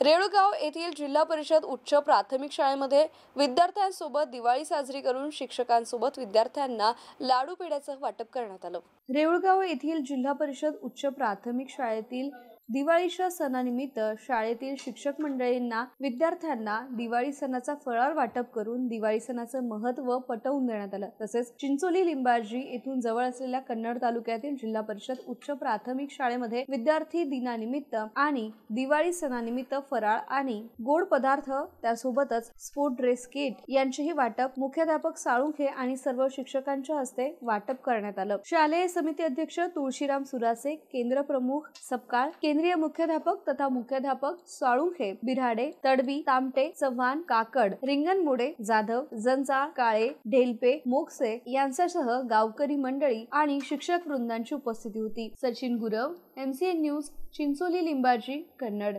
रेळगाव येथील जिल्हा परिषद उच्च प्राथमिक शाळेमध्ये विद्यार्थ्यांसोबत दिवाळी साजरी करून शिक्षकांसोबत विद्यार्थ्यांना लाडू पेढ्याचं वाटप करण्यात आलं। रेळगाव येथील जिल्हा परिषद उच्च प्राथमिक शाळेतील दिवाळीच्या सणानिमित्त शाळेतील शिक्षक मंडळींना विद्यार्थ्यांना दिवाळी सणाचा फराळ वाटप करून दिवाळी सणाचं महत्त्व पटवून देण्यात आलं। तसेच चिंचोली लिंबाजी येथून जवळ असलेल्या कन्नड तालुक्यातील जिल्हा परिषद उच्च प्राथमिक शाळेमध्ये विद्यार्थी दिनानिमित्त आणि दिवाळी सणानिमित्त फराळ आणि गोड पदार्थ त्यासोबतच स्पोर्ट ड्रेस किट यांचेही वाटप मुख्याध्यापक साळुंखे आणि सर्व शिक्षकांच्या हस्ते वाटप करण्यात आलं। शालेय समिती अध्यक्ष तुळशीराम सुरासे, केंद्र प्रमुख सपकाळ, केंद्रीय मुख्याध्यापक तथा मुख्याध्यापक साळुंखे, बिराडे, तडवी, तामटे, चव्हाण, काकड, रिंगणमोडे, जाधव, जंजाळ, काळे, ढेलपे, मोक्से यांच्यासह गावकरी मंडळी आणि शिक्षक वृंदांची उपस्थिती होती। Sachin Gurav, MCN news, Chincholi Limbaji, Kannada.